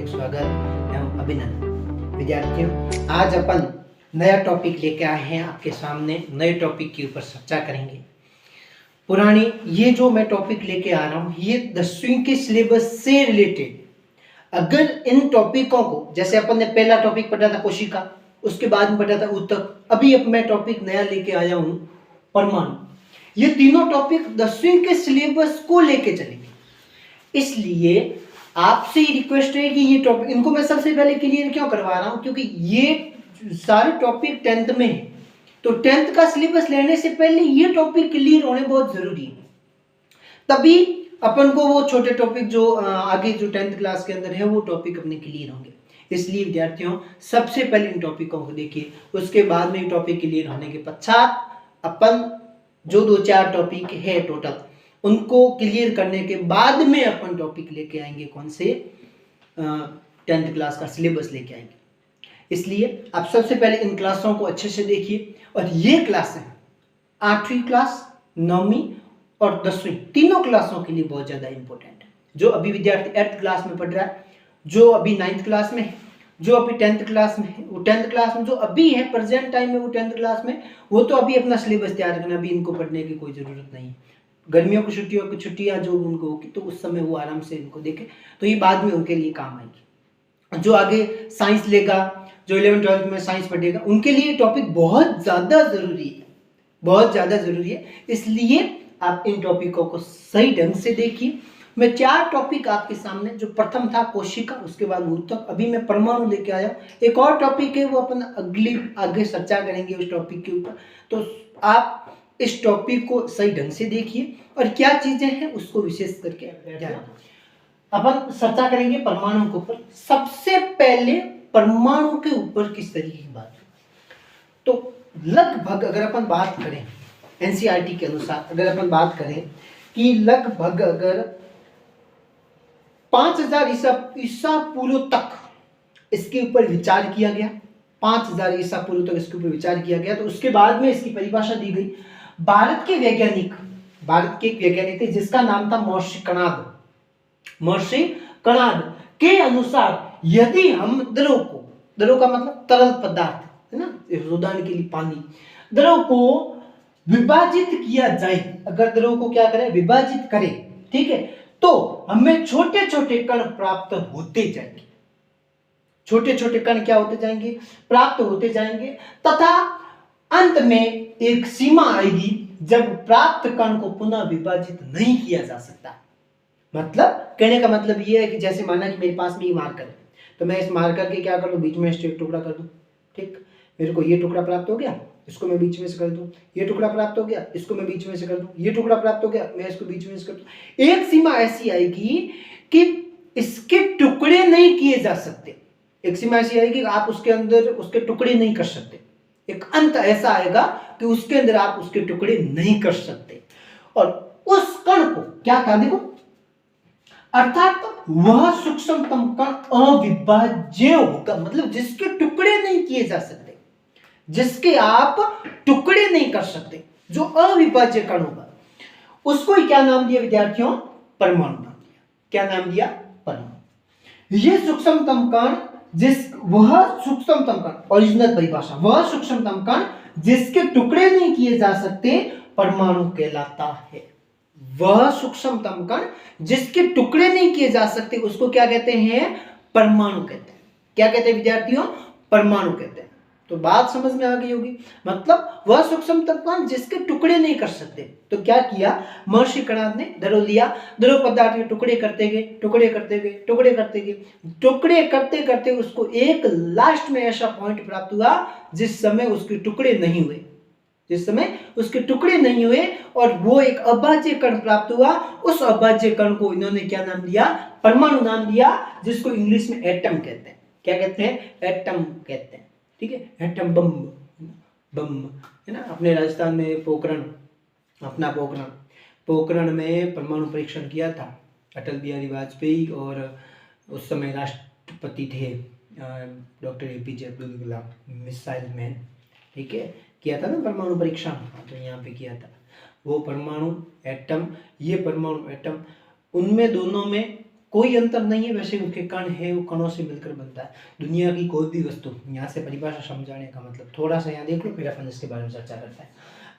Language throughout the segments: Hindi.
हार्दिक स्वागत एवं अभिनंदन। विद्यार्थियों, आज अपन नया टॉपिक लेके आए हैं आपके सामने। नए टॉपिक के ऊपर चर्चा करेंगे। पुरानी ये जो मैं टॉपिक लेके आ रहा हूँ ये 10वीं के सिलेबस से रिलेटेड। अगर इन टॉपिकों को, जैसे अपन ने पहला टॉपिक पढ़ा था कोशिका, उसके बाद में पढ़ा था ऊतक, अभी अब मैं टॉपिक नया लेके आया हूँ परमाणु। ये तीनों टॉपिक 10वीं के सिलेबस को लेके चलेंगे। इसलिए आपसे ही रिक्वेस्ट है कि ये टॉपिक, इनको मैं सबसे पहले क्लियर क्यों करवा रहा हूं, क्योंकि ये सारे टॉपिक 10th में है, तो 10th का सिलेबस लेने से पहले ये टॉपिक क्लियर होने बहुत जरूरी है। तभी अपन को वो छोटे टॉपिक जो आगे जो 10th क्लास के अंदर है वो टॉपिक अपने क्लियर होंगे। इसलिए विद्यार्थियों, सबसे पहले इन टॉपिकों को देखिए, उसके बाद में टॉपिक क्लियर होने के पश्चात अपन जो 2-4 टॉपिक है टोटल, उनको क्लियर करने के बाद में अपन टॉपिक लेके आएंगे। कौन से? 10th क्लास का सिलेबस लेके आएंगे। इसलिए आप सबसे पहले इन क्लासों को अच्छे से देखिए। और ये क्लास है 8वीं क्लास, 9वीं और 10वीं, तीनों क्लासों के लिए बहुत ज्यादा इंपॉर्टेंट है। जो अभी विद्यार्थी 8th क्लास में पढ़ रहा है, जो अभी 9th क्लास में है, जो अभी 10th क्लास में है, वो 10th क्लास में जो अभी है प्रेजेंट टाइम में वो 10th क्लास में, वो तो अभी अपना सिलेबस तैयार करना, अभी इनको पढ़ने की कोई जरूरत नहीं है। गर्मियों की छुट्टियां जो उनको होगी तो उस समय वो आराम से इनको देखें, तो ये बाद में उनके लिए काम आएगी। जो आगे साइंस लेगा, जो 11th-12th में साइंस पढ़ेगा, उनके लिए टॉपिक बहुत ज़्यादा ज़रूरी है, बहुत ज़्यादा ज़रूरी है। इसलिए आप इन टॉपिकों को सही ढंग से देखिए। मैं 4 टॉपिक आपके सामने, जो प्रथम था कोशिका, उसके बाद ऊतक, अभी मैं परमाणु लेके आया। एक और टॉपिक है वो अपन आगे चर्चा करेंगे उस टॉपिक के ऊपर। तो आप इस टॉपिक को सही ढंग से देखिए और क्या चीजें हैं उसको विशेष करके ध्यान। अपन चर्चा करेंगे परमाणु के ऊपर। सबसे पहले परमाणु के ऊपर किस तरीके की बात, तो लगभग अगर अपन बात करें एनसीईआरटी के अनुसार, अगर अपन बात करें कि लगभग अगर 5000 ईसा पूर्व तक इसके ऊपर विचार किया गया, 5000 ईसा पूर्व तक इसके ऊपर विचार किया गया, तो उसके बाद में इसकी परिभाषा दी गई। भारत के एक वैज्ञानिक थे जिसका नाम था महर्षि कणाद के अनुसार, यदि हम द्रव का मतलब तरल पदार्थ है ना, उदाहरण के लिए पानी, द्रव को विभाजित किया जाए, अगर द्रव को क्या करें, विभाजित करें, ठीक है, तो हमें छोटे छोटे कण प्राप्त होते जाएंगे। छोटे छोटे कण क्या होते जाएंगे? प्राप्त होते जाएंगे, तथा अंत में एक सीमा आएगी जब प्राप्त कण को पुनः विभाजित नहीं किया जा सकता। मतलब कहने का मतलब यह है कि जैसे माना कि मेरे पास में ये मार्कर है, तो मैं इस मार्कर के क्या कर दूं, बीच में से एक टुकड़ा कर दूं, ठीक, मेरे को ये टुकड़ा प्राप्त हो गया, इसको मैं बीच में से कर दूं, ये टुकड़ा प्राप्त हो गया, इसको मैं बीच में से कर दूं, ये टुकड़ा प्राप्त हो गया, मैं इसको बीच में से कर दूं। एक सीमा ऐसी आएगी कि इसके टुकड़े नहीं किए जा सकते। एक सीमा ऐसी आएगी कि आप उसके अंदर उसके टुकड़े नहीं कर सकते। एक अंत ऐसा आएगा कि उसके अंदर आप उसके टुकड़े नहीं कर सकते। और उस कण को क्या कहा, देखो, अर्थात वह सूक्ष्मतम कण अविभाज्य होगा, मतलब जिसके टुकड़े नहीं किए जा सकते, जिसके आप टुकड़े नहीं कर सकते, जो अविभाज्य कण होगा, उसको ही क्या नाम दिया विद्यार्थियों? परमाणु नाम दिया। क्या नाम दिया? परमाणु। ये सूक्ष्मतम कण वह सूक्ष्मतम कण, ओरिजिनल परिभाषा, वह सूक्ष्मतम कण जिसके टुकड़े नहीं किए जा सकते परमाणु कहलाता है। वह सूक्ष्मतम कण जिसके टुकड़े नहीं किए जा सकते उसको क्या कहते हैं? परमाणु कहते हैं। क्या कहते हैं विद्यार्थियों? परमाणु कहते हैं। तो बात समझ में आ गई होगी। मतलब वह सूक्ष्मतम कण जिसके टुकड़े नहीं कर सकते। तो क्या किया महर्षि कणाद ने? द्रव लिया, द्रव पदार्थ के टुकड़े करते गए, टुकड़े करते करते उसको एक लास्ट में ऐसा पॉइंट प्राप्त हुआ जिस समय उसके टुकड़े नहीं हुए, और वो एक अभाज्य कण प्राप्त हुआ। उस अभाज्य कण को इन्होंने क्या नाम दिया? परमाणु नाम दिया, जिसको इंग्लिश में एटम कहते हैं। क्या कहते हैं? एटम कहते हैं, ठीक है। एटम बम है ना। अपने राजस्थान में पोखरण में परमाणु परीक्षण किया था अटल बिहारी वाजपेयी, और उस समय राष्ट्रपति थे doctor APJ Abdul Kalam, missile man, ठीक है। किया था ना परमाणु परीक्षण, तो यहाँ पे किया था। वो परमाणु एटम, ये परमाणु एटम, उनमें दोनों में कोई अंतर नहीं है, वैसे उनके कण है वो कणों से मिलकर बनता है। दुनिया की कोई भी वस्तु, यहाँ से परिभाषा समझाने का मतलब थोड़ा सा यहाँ देख लो, फिर अपन इसके बारे में चर्चा करते हैं।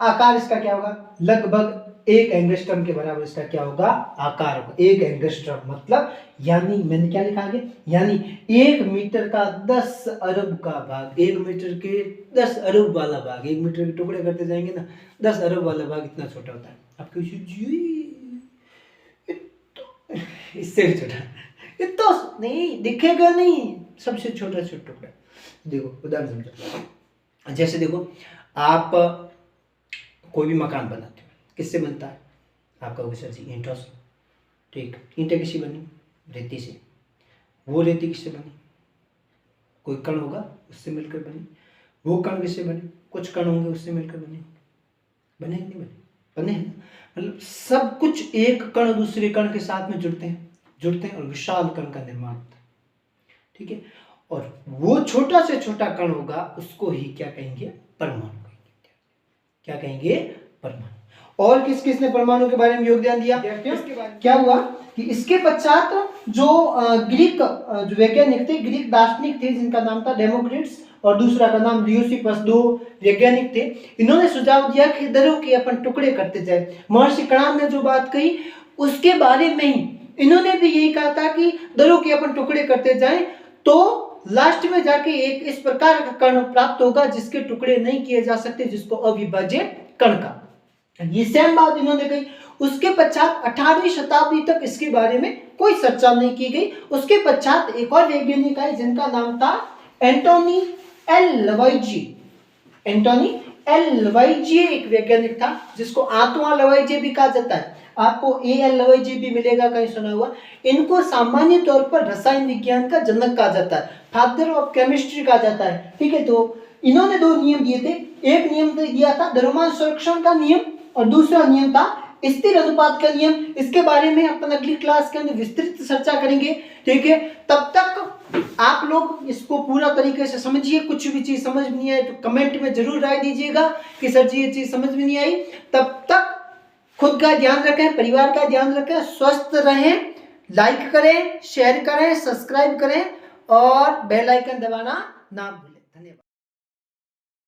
आकार इसका क्या होगा, लगभग 1 एंगस्ट्रम के बराबर इसका क्या होगा, आकार होगा। 1 एंगस्ट्रम मतलब यानी मैंने क्या लिखा आगे, यानी 1 मीटर का 10 अरब का भाग, 1 मीटर के 10 अरब वाला भाग, 1 मीटर के टुकड़े करते जाएंगे ना, 10 अरब वाला भाग इतना छोटा होता है। आपको इससे भी छोटा, ये तो नहीं दिखेगा नहीं, सबसे छोटा छोटा टुकड़ा। देखो उदाहरण समझो, जैसे देखो आप कोई भी मकान बनाते हो, किससे बनता है, आपका वो सर जी ईंटों से, ठीक। ईंटें किससे बनी, रेती से। वो रेती किससे बनी, कोई कण होगा उससे मिलकर बनी। वो कण किससे बने, कुछ कण होंगे उससे मिलकर बने, बने नहीं बने, बने हैं। मतलब सब कुछ एक कण दूसरे कण के साथ में जुड़ते हैं और विशाल कण का निर्माण होता है, ठीक है। और वो छोटा से छोटा कण होगा उसको ही क्या कहेंगे, परमाणु कहेंगे। क्या कहेंगे, परमाणु। और किस किस ने परमाणु के बारे में योगदान दिया, क्या हुआ कि इसके पश्चात जो ग्रीक जो वैज्ञानिक थे, ग्रीक दार्शनिक थे, जिनका नाम था डेमोक्रिटस और दूसरा का नाम ल्यूसिपस, 2 वैज्ञानिक थे। इन्होंने सुझाव दिया कि दरों के अपन टुकड़े करते जाए। महर्षि कणाद ने जो बात कही उसके बारे में ही इन्होंने भी यही कहा था कि दरों के अपन टुकड़े करते जाएं तो लास्ट में जाके एक इस प्रकार का कण प्राप्त होगा जिसके टुकड़े नहीं किए जा सकते, जिसको अविभाज्य कण का। ये सेम बात इन्होंने कही। उसके पश्चात 18वीं शताब्दी तक इसके बारे में कोई चर्चा नहीं की गई। उसके पश्चात एक और वैज्ञानिक आए जिनका नाम था एंटोनी एल लवाइजी। एंटोनी एल लवाइजी एक वैज्ञानिक था जिसको आंतोइन लवाइजी भी कहा जाता है। आपको एल लवाइजी भी मिलेगा, कहीं सुना हुआ। इनको सामान्य तौर पर रसायन विज्ञान का जनक कहा जाता है, फादर ऑफ केमिस्ट्री कहा जाता है, ठीक है। तो इन्होंने 2 नियम दिए थे। एक नियम तो दिया था द्रव्यमान संरक्षण का नियम और दूसरा नियम था स्थिर अनुपात का नियम। इसके बारे में अपन अगली क्लास के अंदर विस्तृत चर्चा करेंगे, ठीक है। तब तक आप लोग इसको पूरा तरीके से समझिए। कुछ भी चीज समझ नहीं आए तो कमेंट में जरूर राय दीजिएगा कि सर जी ये चीज समझ में नहीं आई। तब तक खुद का ध्यान रखें, परिवार का ध्यान रखें, स्वस्थ रहें, लाइक करें, शेयर करें, सब्सक्राइब करें और बेल आइकन दबाना ना भूलें।